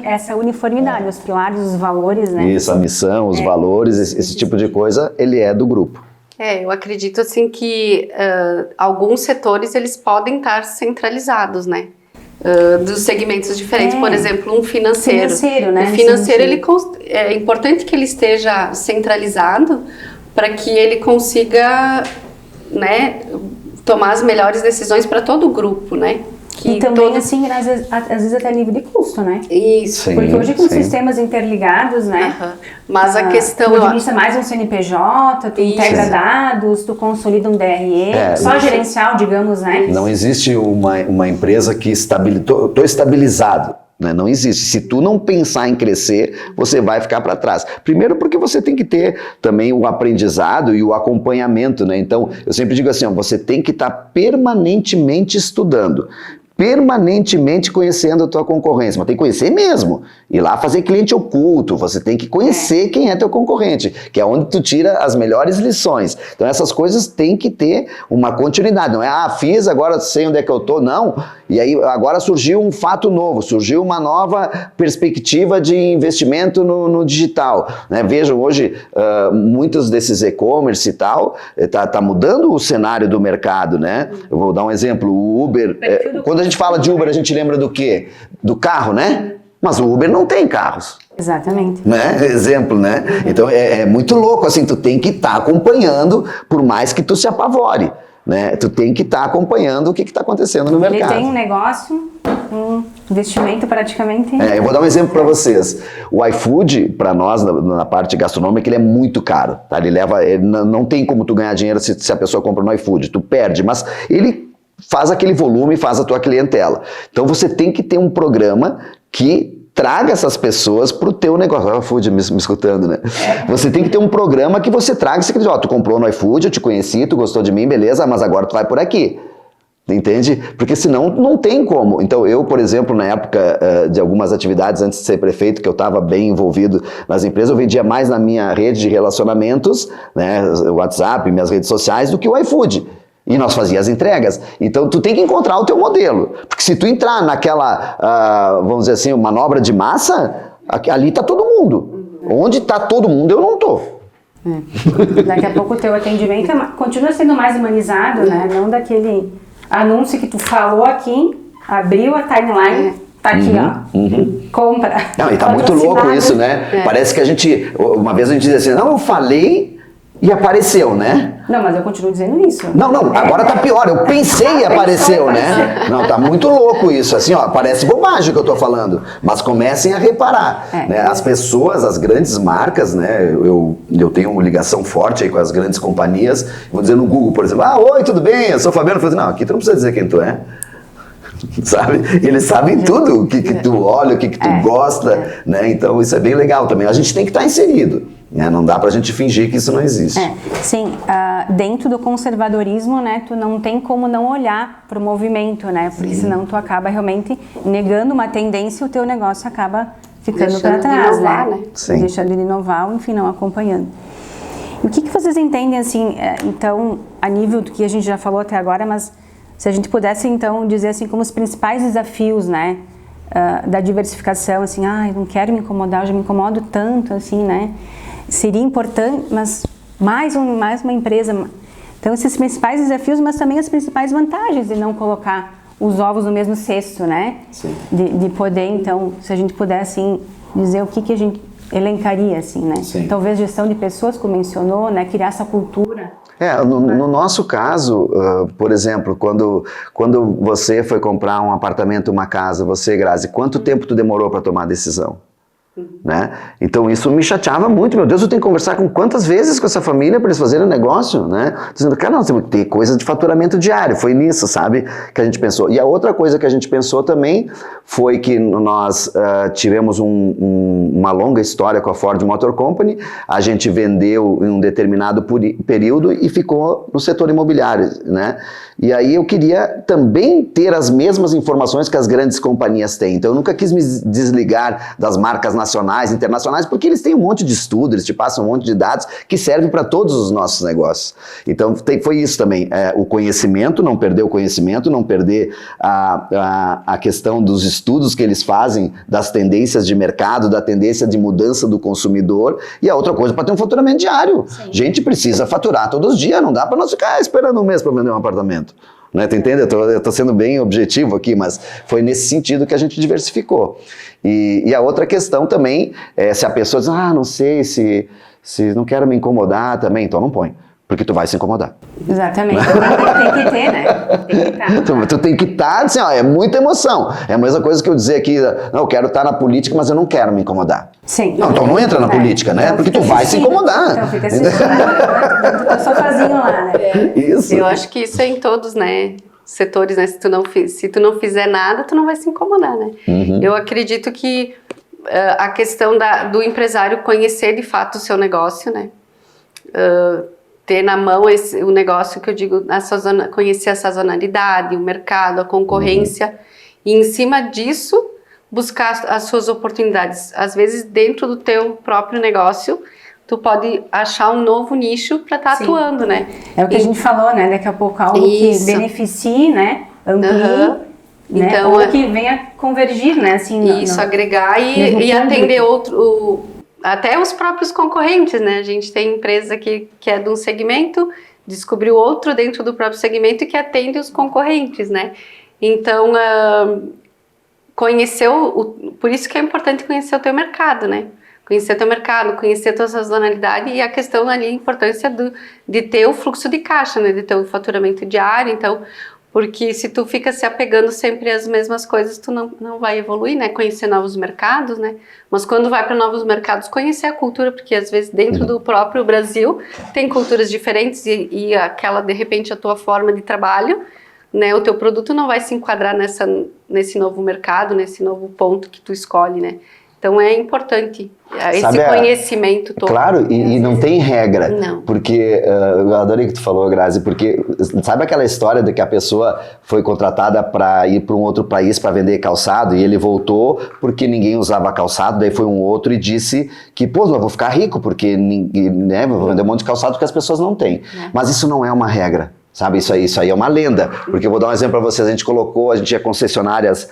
S1: essa uniformidade, os pilares, os valores, né.
S2: Isso, a missão, os valores, esse tipo de coisa, ele é do grupo.
S3: Eu acredito assim que alguns setores eles podem estar centralizados, né? Dos segmentos diferentes, por exemplo, um financeiro.
S1: Né?
S3: O financeiro, é importante que ele esteja centralizado para que ele consiga, né, tomar as melhores decisões para todo o grupo, né?
S1: E também, assim, às vezes até nível de custo, né?
S3: Isso.
S1: Porque hoje com sistemas interligados, né?
S3: Mas a questão...
S1: Tu administra mais um CNPJ, tu integra dados, tu consolida um DRE, só gerencial, digamos, né?
S2: Não existe uma empresa que estou estabilizado. Não existe. Se tu não pensar em crescer, você vai ficar para trás. Primeiro porque você tem que ter também o aprendizado e o acompanhamento, né? Então, eu sempre digo assim, você tem que estar permanentemente estudando, permanentemente conhecendo a tua concorrência, mas tem que conhecer mesmo, ir lá fazer cliente oculto, você tem que conhecer quem é teu concorrente, que é onde tu tira as melhores lições. Então essas coisas tem que ter uma continuidade, não é, fiz, agora sei onde é que eu tô, não, e aí agora surgiu um fato novo, surgiu uma nova perspectiva de investimento no digital, né? Vejam, hoje muitos desses e-commerce e tal, tá mudando o cenário do mercado, né? Eu vou dar um exemplo, o Uber, quando a gente fala de Uber, a gente lembra do quê? Do carro, né? Mas o Uber não tem carros.
S1: Exatamente.
S2: Né? Exemplo, né? Então é muito louco, assim, tu tem que estar acompanhando, por mais que tu se apavore, né? Tu tem que estar acompanhando o que está acontecendo no mercado.
S1: Ele tem um negócio, um investimento praticamente...
S2: Eu vou dar um exemplo para vocês. O iFood, para nós, na parte gastronômica, ele é muito caro, tá? Não tem como tu ganhar dinheiro se a pessoa compra no iFood, tu perde, mas ele faz aquele volume, faz a tua clientela. Então você tem que ter um programa que traga essas pessoas pro teu negócio. Olha o iFood me escutando, né? Você tem que ter um programa que você traga, você diz, tu comprou no iFood, eu te conheci, tu gostou de mim, beleza, mas agora tu vai por aqui. Entende? Porque senão não tem como. Então eu, por exemplo, na época de algumas atividades antes de ser prefeito, que eu estava bem envolvido nas empresas, eu vendia mais na minha rede de relacionamentos, né, WhatsApp, minhas redes sociais, do que o iFood. E nós fazíamos as entregas. Então, tu tem que encontrar o teu modelo. Porque se tu entrar naquela, vamos dizer assim, manobra de massa, ali tá todo mundo. Onde tá todo mundo, eu não tô.
S1: Daqui a pouco o teu atendimento continua sendo mais humanizado, né? Não daquele anúncio que tu falou aqui, abriu a timeline, tá aqui, ó. Compra.
S2: Não, e tá muito louco isso, né? Parece que a gente, uma vez a gente dizia assim, não, eu falei e apareceu, né?
S1: Não, mas eu continuo dizendo isso.
S2: Não, agora tá pior, eu pensei e apareceu, né? Não, tá muito louco isso, assim, ó, parece bobagem o que eu tô falando, mas comecem a reparar, né? As pessoas, as grandes marcas, né, eu tenho uma ligação forte aí com as grandes companhias, vou dizer no Google, por exemplo, oi, tudo bem, eu sou o Fabiano, eu falei, não, aqui tu não precisa dizer quem tu é. Sabe? Eles sabem tudo, o que tu olha, o que tu gosta, né? Então isso é bem legal também, a gente tem que estar inserido. Não dá pra gente fingir que isso não existe.
S1: Sim, dentro do conservadorismo, né, tu não tem como não olhar pro movimento, né, porque senão tu acaba realmente negando uma tendência e o teu negócio acaba ficando para trás,
S3: inovar,
S1: né? Deixando de inovar, enfim, não acompanhando. E o que vocês entendem, assim, então, a nível do que a gente já falou até agora, mas se a gente pudesse, então, dizer, assim, como os principais desafios, né, da diversificação, assim, eu não quero me incomodar, eu já me incomodo tanto, assim, né, seria importante, mas mais uma empresa. Então, esses principais desafios, mas também as principais vantagens de não colocar os ovos no mesmo cesto, né?
S2: Sim.
S1: De poder, então, se a gente puder, assim, dizer o que a gente elencaria, assim, né?
S2: Sim.
S1: Talvez gestão de pessoas, como mencionou, né? Criar essa cultura.
S2: No nosso caso, por exemplo, quando você foi comprar um apartamento, uma casa, você, Grazi, quanto tempo tu demorou para tomar a decisão? Né? Então isso me chateava muito, meu Deus, eu tenho que conversar com quantas vezes com essa família para eles fazerem um negócio, né? Dizendo, cara, nós temos que ter coisa de faturamento diário, foi nisso, sabe, que a gente pensou. E a outra coisa que a gente pensou também foi que nós tivemos uma longa história com a Ford Motor Company, a gente vendeu em um determinado período e ficou no setor imobiliário, né? E aí eu queria também ter as mesmas informações que as grandes companhias têm. Então eu nunca quis me desligar das marcas nacionais, internacionais, porque eles têm um monte de estudo, eles te passam um monte de dados que servem para todos os nossos negócios. Então foi isso também, o conhecimento, não perder o conhecimento, não perder a questão dos estudos que eles fazem, das tendências de mercado, da tendência de mudança do consumidor, e a outra coisa para ter um faturamento diário. Sim. Gente precisa faturar todos os dias, não dá para nós ficar esperando um mês para vender um apartamento. Né, tu entende? Eu tô sendo bem objetivo aqui, mas foi nesse sentido que a gente diversificou. E a outra questão também é se a pessoa diz, não sei, se não quero me incomodar também, então não põe. Porque tu vai se incomodar.
S1: Exatamente. Tem que ter, né? Tem que estar.
S2: Tu tem que estar, assim, é muita emoção. É a mesma coisa que eu dizer aqui, não, eu quero estar na política, mas eu não quero me incomodar.
S1: Sim.
S2: Não, então não entra na política, né?
S1: Então
S2: porque tu vai se incomodar.
S1: Então fica assistindo, tu tá sozinho lá, né?
S2: Isso.
S3: Eu acho que isso é em todos, né? Setores, né? Se tu não fizer nada, tu não vai se incomodar, né?
S2: Uhum.
S3: Eu acredito que a questão do empresário conhecer de fato o seu negócio, né? Ter na mão o negócio que eu digo, conhecer a sazonalidade, o mercado, a concorrência, e em cima disso buscar as suas oportunidades. Às vezes dentro do teu próprio negócio, tu pode achar um novo nicho para estar atuando, né?
S1: É o que a gente falou, né? Daqui a pouco algo que beneficie, né? Amplie, né? Então, ou que venha convergir, né? Assim,
S3: isso, agregar e atender até os próprios concorrentes, né? A gente tem empresa que é de um segmento, descobriu outro dentro do próprio segmento e que atende os concorrentes, né? Então, por isso que é importante conhecer o teu mercado, né? Conhecer o teu mercado, conhecer a tua sazonalidade e a questão ali, a importância de ter o fluxo de caixa, né? De ter o faturamento diário, então... Porque se tu fica se apegando sempre às mesmas coisas, tu não vai evoluir, né? Conhecer novos mercados, né? Mas quando vai para novos mercados, conhecer a cultura, porque às vezes dentro do próprio Brasil tem culturas diferentes e aquela, de repente, a tua forma de trabalho, né? O teu produto não vai se enquadrar nesse novo mercado, nesse novo ponto que tu escolhe, né? Então é importante esse conhecimento todo.
S2: Claro, e não tem regra.
S3: Não.
S2: Porque, eu adorei o que tu falou, Grazi, porque sabe aquela história de que a pessoa foi contratada para ir para um outro país para vender calçado e ele voltou porque ninguém usava calçado, daí foi um outro e disse que, pô, eu vou ficar rico porque né, vou vender um monte de calçado que as pessoas não têm. Mas isso não é uma regra, sabe? Isso aí é uma lenda. Porque eu vou dar um exemplo para vocês, a gente tinha concessionárias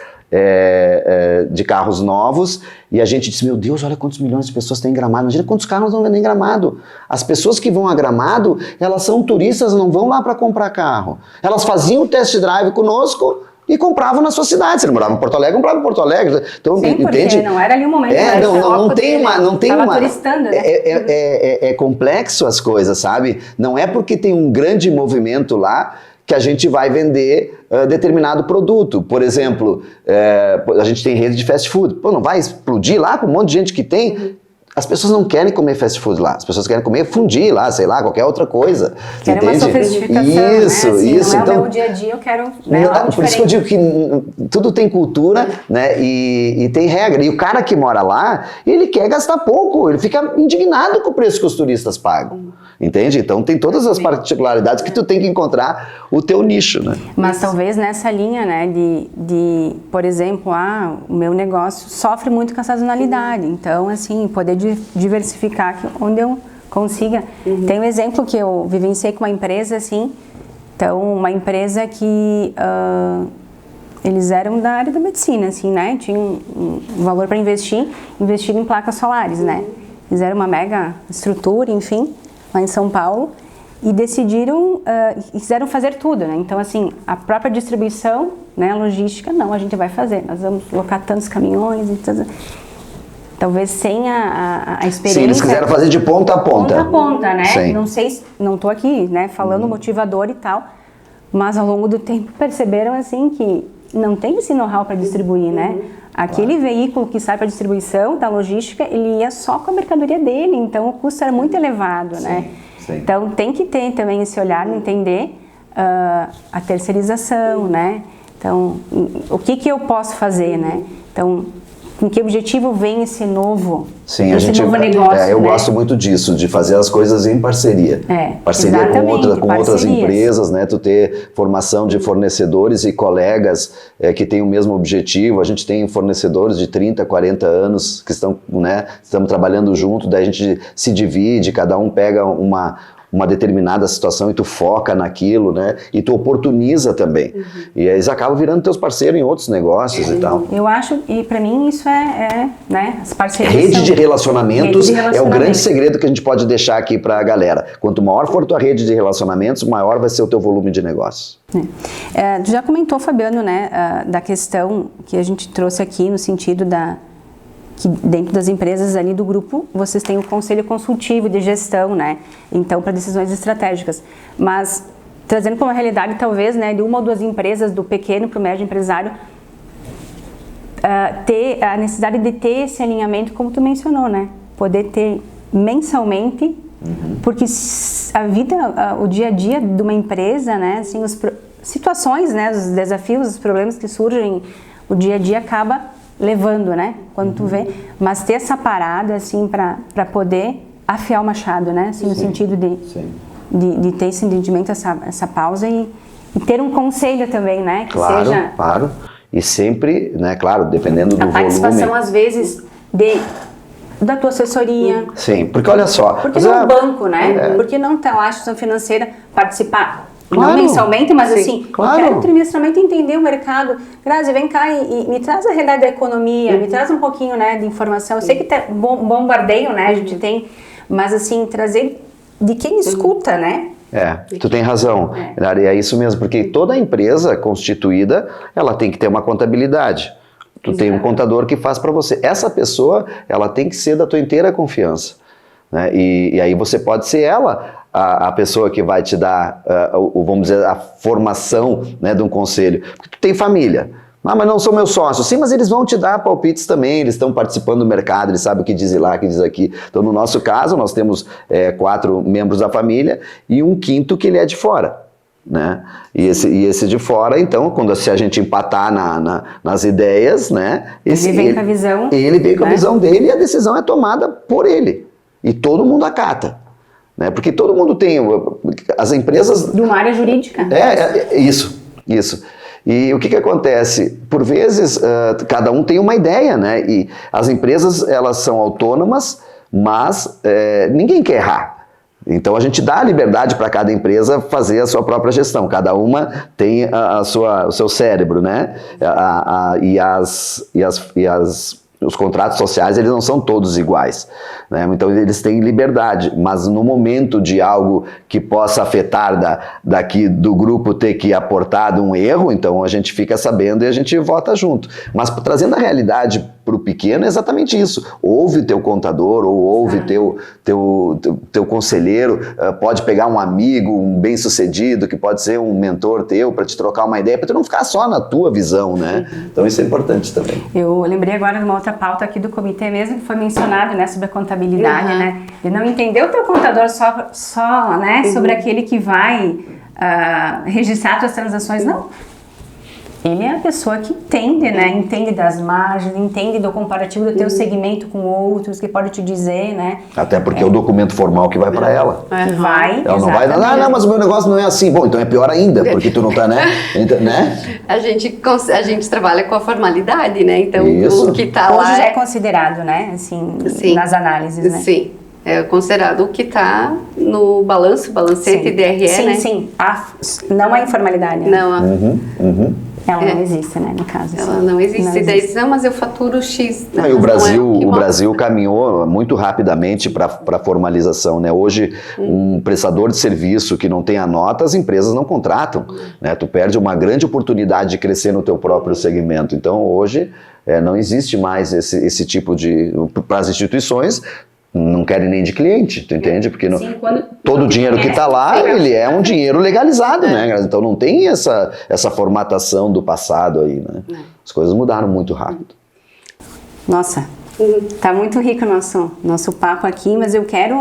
S2: de carros novos e a gente disse, meu Deus, olha quantos milhões de pessoas tem em Gramado, imagina quantos carros não vendem em Gramado. As pessoas que vão a Gramado, elas são turistas, não vão lá para comprar carro. Elas faziam o test drive conosco e compravam na sua cidade. Se ele morava em Porto Alegre, comprava em Porto Alegre. Então,
S1: sim,
S2: entende?
S1: Não era ali o momento.
S2: Não tem uma.
S1: Turistando, né?
S2: É complexo as coisas, sabe? Não é porque tem um grande movimento lá que a gente vai vender determinado produto. Por exemplo, a gente tem rede de fast food. Pô, não vai explodir lá com um monte de gente que tem? Uhum. As pessoas não querem comer fast food lá. As pessoas querem comer fundi lá, sei lá, qualquer outra coisa.
S1: Querem uma sofisticação,
S2: isso,
S1: né? Assim,
S2: isso.
S1: Não é
S2: então,
S1: o meu dia a dia, eu quero... Né,
S2: por isso que eu digo que tudo tem cultura, né? E tem regra. E o cara que mora lá, ele quer gastar pouco. Ele fica indignado com o preço que os turistas pagam. Entende? Então tem todas as particularidades que tu tem que encontrar o teu nicho, né?
S1: Mas talvez nessa linha, né, de por exemplo, o meu negócio sofre muito com a sazonalidade. Então, assim, poder diversificar onde eu consiga. Tem um exemplo que eu vivenciei com uma empresa, assim, então, uma empresa que eles eram da área da medicina, assim, né? Tinham um valor para investir em placas solares, né? Fizeram uma mega estrutura, enfim, lá em São Paulo, e decidiram, quiseram fazer tudo, né? Então, assim, a própria distribuição, né, logística, não, a gente vai fazer, nós vamos colocar tantos caminhões, talvez sem a experiência...
S2: Sim, eles quiseram fazer de ponta a ponta.
S1: Ponta a ponta, né?
S2: Sim.
S1: Não sei, não tô aqui, né, falando motivador e tal, mas ao longo do tempo perceberam, assim, que não tem esse know-how para distribuir, né? Aquele veículo que sai para distribuição da logística, ele ia só com a mercadoria dele, então o custo era muito elevado, né?
S2: Sim.
S1: Então tem que ter também esse olhar, entender a terceirização, né? Então, o que eu posso fazer, né? Então, com que objetivo vem esse novo,
S2: Sim,
S1: novo negócio,
S2: eu
S1: né?
S2: gosto muito disso, de fazer as coisas em parceria. Parceria
S1: exatamente,
S2: com outras
S1: parcerias.
S2: empresas, né? Tu ter formação de fornecedores e colegas que têm o mesmo objetivo. A gente tem fornecedores de 30, 40 anos que estão, né? Estamos trabalhando junto, daí a gente se divide, cada um pega uma determinada situação e tu foca naquilo, né? E tu oportuniza também. E eles acabam virando teus parceiros em outros negócios e tal.
S1: Eu acho, e para mim isso né, as parcerias
S2: Rede de relacionamentos
S1: Rede de
S2: é o
S1: relacionamento.
S2: grande segredo que a gente pode deixar aqui para a galera. Quanto maior for tua rede de relacionamentos, maior vai ser o teu volume de negócios.
S1: Tu já comentou, Fabiano, né, da questão que a gente trouxe aqui no sentido que dentro das empresas ali do grupo, vocês têm o conselho consultivo de gestão, né? Então, para decisões estratégicas. Mas, trazendo para uma realidade, talvez, né, de uma ou duas empresas, do pequeno para o médio empresário, ter a necessidade de ter esse alinhamento, como tu mencionou, né? Poder ter mensalmente, porque a vida, o dia a dia de uma empresa, né, assim, situações, né, os desafios, os problemas que surgem, o dia a dia acaba levando, né, quando tu vê, mas ter essa parada, assim, para poder afiar o machado, né, assim, no sentido de ter esse entendimento, essa pausa e ter um conselho também, né, que seja...
S2: Claro, e sempre, né, claro, dependendo do
S1: a participação,
S2: volume.
S1: às vezes, da tua assessoria.
S2: Sim, porque olha só...
S1: Porque não banco, né, porque não tá lá a instituição financeira participar... Não mensalmente, mas assim, eu quero trimestralmente entender o mercado. Grazi, vem cá e me traz a realidade da economia, me traz um pouquinho, né, de informação. Eu sei que tem bombardeio, né, a gente tem, mas assim, trazer de quem escuta, né?
S2: Tu tem razão. É isso mesmo, porque toda empresa constituída, ela tem que ter uma contabilidade. Tu tem um contador que faz para você. Essa pessoa, ela tem que ser da tua inteira confiança, né? E aí você pode ser ela a pessoa que vai te dar, vamos dizer, a formação, né, de um conselho. Porque tu tem família. Mas não são meus sócios. Sim, mas eles vão te dar palpites também, eles estão participando do mercado, eles sabem o que diz lá, o que diz aqui. Então, no nosso caso, nós temos 4 membros da família e um quinto que ele é de fora, né? E esse de fora, então, se a gente empatar nas ideias, né?
S1: Ele vem com a visão.
S2: Ele vem com a visão dele e a decisão é tomada por ele. E todo mundo acata. Né? Porque todo mundo tem, as empresas...
S1: De uma área jurídica.
S2: Isso. E o que acontece? Por vezes, cada um tem uma ideia, né? E as empresas, elas são autônomas, mas ninguém quer errar. Então, a gente dá a liberdade para cada empresa fazer a sua própria gestão. Cada uma tem o seu cérebro, né? Os contratos sociais, eles não são todos iguais, né? Então eles têm liberdade, mas no momento de algo que possa afetar daqui do grupo ter que aportar um erro, então a gente fica sabendo e a gente vota junto. Mas trazendo a realidade para o pequeno é exatamente isso. Ouve teu contador ou ouve teu conselheiro, pode pegar um amigo, um bem-sucedido, que pode ser um mentor teu para te trocar uma ideia, para tu não ficar só na tua visão, né? Então isso é importante também.
S1: Eu lembrei agora de uma outra pauta aqui do comitê mesmo, que foi mencionado, né, sobre a contabilidade, né? E não entender o teu contador só né, sobre aquele que vai registrar tuas transações, não. Ele é a pessoa que entende, né? Entende das margens, entende do comparativo do teu segmento com outros, que pode te dizer, né?
S2: Até porque é o documento formal que vai para ela.
S1: Que vai,
S2: ela não vai, não, mas o meu negócio não é assim. Bom, então é pior ainda, porque tu não tá, né?
S3: A gente trabalha com a formalidade, né? Então,
S2: isso.
S3: O que tá lá...
S1: Hoje já é considerado, né? Assim, nas análises, né?
S3: Sim. É considerado o que está no balancete DRE, né?
S1: Sim. Não a informalidade.
S3: Não.
S1: Ela não existe, né, no caso.
S3: Ela
S1: assim.
S3: não existe.
S1: Não
S3: Daí
S1: existe.
S3: diz, não, mas eu faturo X.
S2: Não,
S3: Mas
S2: e o
S3: não é
S2: Brasil,
S3: que
S2: o
S3: mostra.
S2: Brasil caminhou muito rapidamente para a formalização, né? Hoje, um prestador de serviço que não tem a nota, as empresas não contratam, né? Tu perde uma grande oportunidade de crescer no teu próprio segmento. Então, hoje, não existe mais esse tipo de... Para as instituições, não querem nem de cliente, tu entende? Porque
S1: Sim,
S2: todo o dinheiro que está lá, ele é um dinheiro legalizado, né? Então não tem essa formatação do passado aí, né? As coisas mudaram muito rápido.
S1: Nossa, tá muito rico o nosso papo aqui, mas eu quero,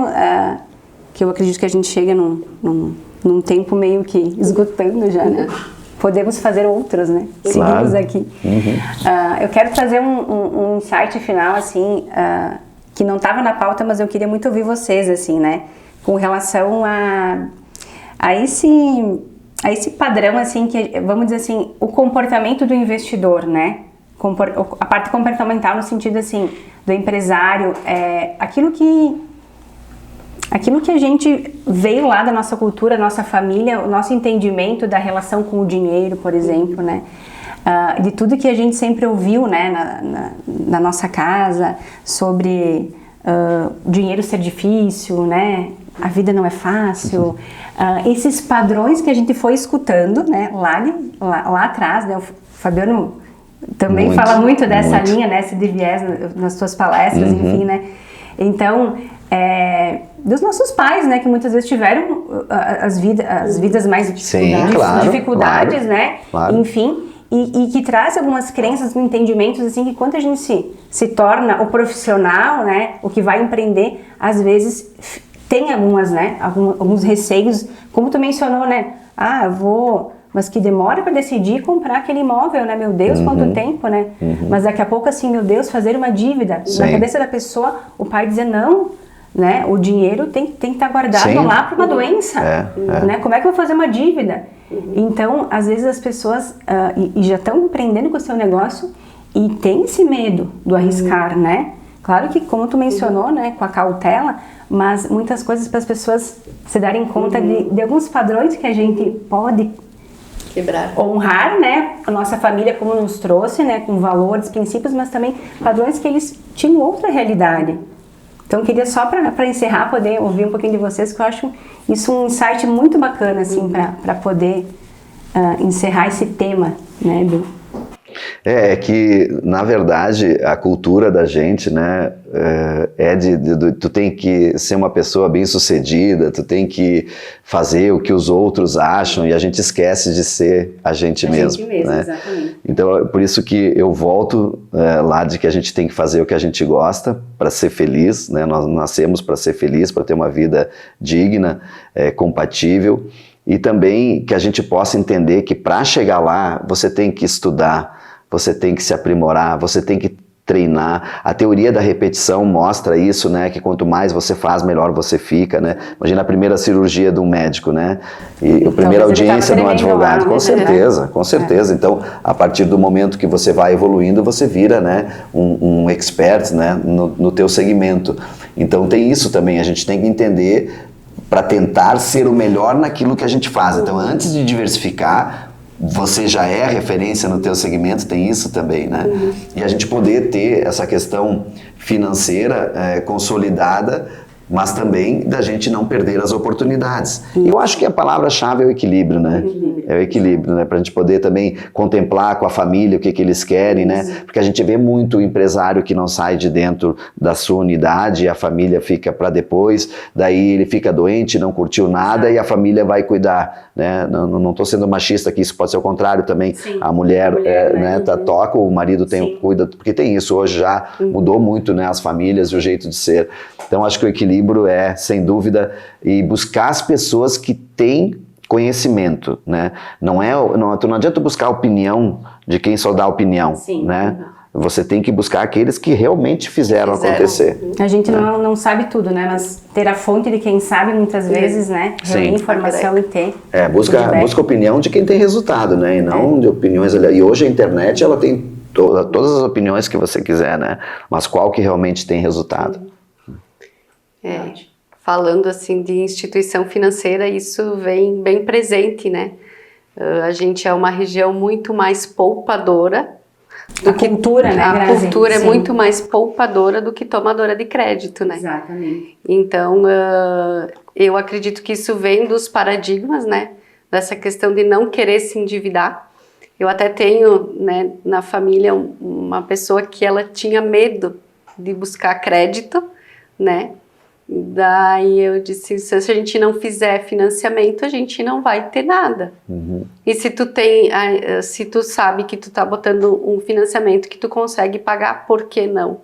S1: que eu acredito que a gente chega num tempo meio que esgotando já, né? Podemos fazer outros, né?
S2: Claro.
S1: Seguimos aqui. Eu quero trazer um insight final, assim, que não estava na pauta, mas eu queria muito ouvir vocês, assim, né? Com relação a esse padrão, assim, que, vamos dizer assim, o comportamento do investidor, né? A parte comportamental no sentido, assim, do empresário, aquilo que a gente veio lá da nossa cultura, nossa família, o nosso entendimento da relação com o dinheiro, por exemplo, né? De tudo que a gente sempre ouviu, né, na nossa casa, sobre dinheiro ser difícil, né, a vida não é fácil, esses padrões que a gente foi escutando, né, lá atrás, né, o Fabiano também fala muito dessa linha, né, de viés nas suas palestras, enfim, né, então, dos nossos pais, né, que muitas vezes tiveram as vidas mais dificuldades, né, enfim, e que traz algumas crenças, entendimentos, assim, que quando a gente se torna o profissional, né, o que vai empreender, às vezes tem algumas, né, alguns receios, como tu mencionou, né, mas que demora para decidir comprar aquele imóvel, né, meu Deus, quanto tempo, né, mas daqui a pouco, assim, meu Deus, fazer uma dívida, na cabeça da pessoa, o pai dizer não, né, o dinheiro tem que estar guardado lá para uma doença, né, como é que eu vou fazer uma dívida? Então, às vezes as pessoas e já estão empreendendo com o seu negócio e tem esse medo do arriscar, né? Claro que, como tu mencionou, né, com a cautela, mas muitas coisas para as pessoas se darem conta de alguns padrões que a gente pode
S3: quebrar,
S1: honrar, né, a nossa família como nos trouxe, né, com valores, princípios, mas também padrões que eles tinham outra realidade. Então, queria só para encerrar, poder ouvir um pouquinho de vocês, que eu acho isso um insight muito bacana, assim, para poder encerrar esse tema, né,
S2: É que, na verdade, a cultura da gente, né, tu tem que ser uma pessoa bem-sucedida, tu tem que fazer o que os outros acham e a gente esquece de ser a gente mesmo, né?
S1: Exatamente.
S2: Então, é por isso que eu volto lá de que a gente tem que fazer o que a gente gosta para ser feliz, né? Nós nascemos para ser feliz, para ter uma vida digna, compatível, e também que a gente possa entender que para chegar lá, você tem que estudar, você tem que se aprimorar, você tem que treinar. A teoria da repetição mostra isso, né? Que quanto mais você faz, melhor você fica, né? Imagina a primeira cirurgia de um médico, né? E a primeira audiência de um advogado. Com certeza, com certeza. Então, a partir do momento que você vai evoluindo, você vira, né, um expert, né, no teu segmento. Então, tem isso também. A gente tem que entender para tentar ser o melhor naquilo que a gente faz. Então, antes de diversificar, você já é referência no teu segmento, tem isso também, né? E a gente poder ter essa questão financeira consolidada, mas também da gente não perder as oportunidades. E eu acho que a palavra-chave é o equilíbrio, né? É o equilíbrio, né? Para a gente poder também contemplar com a família o que eles querem, né? Porque a gente vê muito empresário que não sai de dentro da sua unidade, e a família fica para depois, daí ele fica doente, não curtiu nada e a família vai cuidar, né? Não estou sendo machista aqui, isso pode ser o contrário também.
S1: Sim.
S2: A mulher, né, toca, o marido cuida, porque tem isso, hoje já mudou muito, né, as famílias e o jeito de ser. Então acho que o equilíbrio sem dúvida, e buscar as pessoas que têm conhecimento, né? Não adianta buscar a opinião de quem só dá opinião, né? Você tem que buscar aqueles que realmente fizeram acontecer.
S1: A gente não sabe tudo, né? Mas ter a fonte de quem sabe muitas vezes, né? Reunir informação e ter.
S2: Busca a opinião de quem tem resultado, né? E não de opiniões ali. E hoje a internet, ela tem todas as opiniões que você quiser, né? Mas qual que realmente tem resultado?
S3: Falando assim de instituição financeira, isso vem bem presente, né? A gente é uma região muito mais poupadora do que
S1: cultura, né,
S3: a
S1: Grazi?
S3: cultura é
S1: Sim.
S3: muito mais poupadora do que tomadora de crédito, né?
S1: Exatamente.
S3: Então, eu acredito que isso vem dos paradigmas, né? Dessa questão de não querer se endividar. Eu até tenho, né, na família uma pessoa que ela tinha medo de buscar crédito, né? Daí eu disse, se a gente não fizer financiamento, a gente não vai ter nada. E se tu sabe que tu tá botando um financiamento que tu consegue pagar, por que não?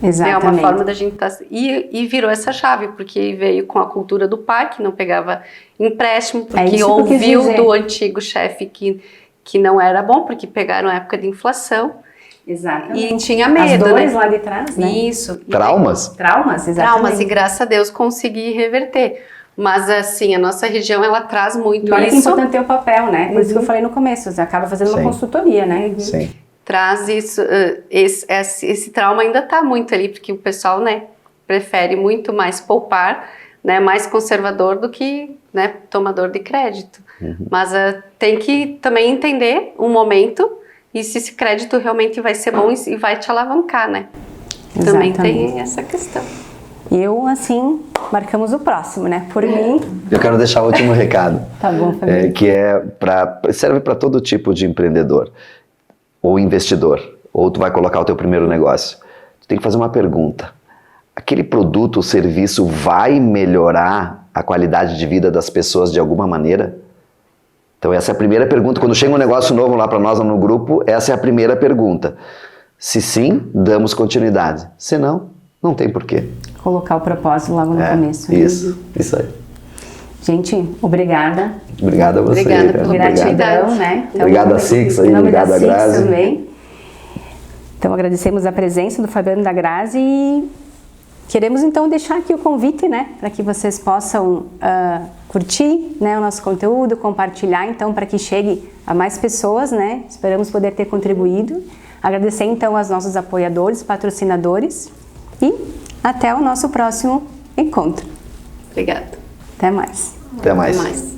S1: Exatamente.
S3: É uma forma da gente e virou essa chave, porque veio com a cultura do pai, que não pegava empréstimo, porque
S1: isso que eu quis
S3: ouviu
S1: dizer.
S3: do antigo chefe que não era bom, porque pegaram a época de inflação.
S1: Exatamente.
S3: E tinha medo,
S1: as dores
S3: né?
S1: lá de trás, né?
S3: Isso.
S2: Traumas?
S1: Traumas, exatamente.
S3: Traumas, e graças a Deus consegui reverter. Mas assim, a nossa região, ela traz muito
S1: E olha que é
S3: isso.
S1: importante ter o papel, né? Por isso que eu falei no começo, você acaba fazendo uma
S2: Sim.
S1: consultoria, né?
S2: Sim.
S3: Traz isso, esse trauma ainda tá muito ali, porque o pessoal, né, prefere muito mais poupar, né, mais conservador do que, né, tomador de crédito. Mas tem que também entender o momento e se esse crédito realmente vai ser bom e vai te alavancar, né? Também tem essa questão.
S1: Eu, assim, marcamos o próximo, né? Por mim...
S2: Eu quero deixar o último recado.
S1: Tá bom, Fabinho.
S2: Que serve para todo tipo de empreendedor ou investidor, ou tu vai colocar o teu primeiro negócio. Tu tem que fazer uma pergunta. Aquele produto ou serviço vai melhorar a qualidade de vida das pessoas de alguma maneira? Então essa é a primeira pergunta. Quando chega um negócio novo lá para nós no grupo, essa é a primeira pergunta. Se sim, damos continuidade. Se não, não tem porquê.
S1: Colocar o propósito logo no começo. Né?
S2: Isso aí.
S1: Gente, obrigada.
S2: Obrigado a você.
S3: Obrigada pela
S1: Gratidão, né? Então,
S2: Obrigado a Six aí, obrigado a Grazi.
S1: Também. Então agradecemos a presença do Fabiano e da Grazi e queremos então deixar aqui o convite, né? Para que vocês possam curtir, né, o nosso conteúdo, compartilhar então para que chegue a mais pessoas, né? Esperamos poder ter contribuído. Agradecer então aos nossos apoiadores, patrocinadores e até o nosso próximo encontro.
S3: Obrigada.
S1: Até mais.
S2: Até mais.
S3: Até mais.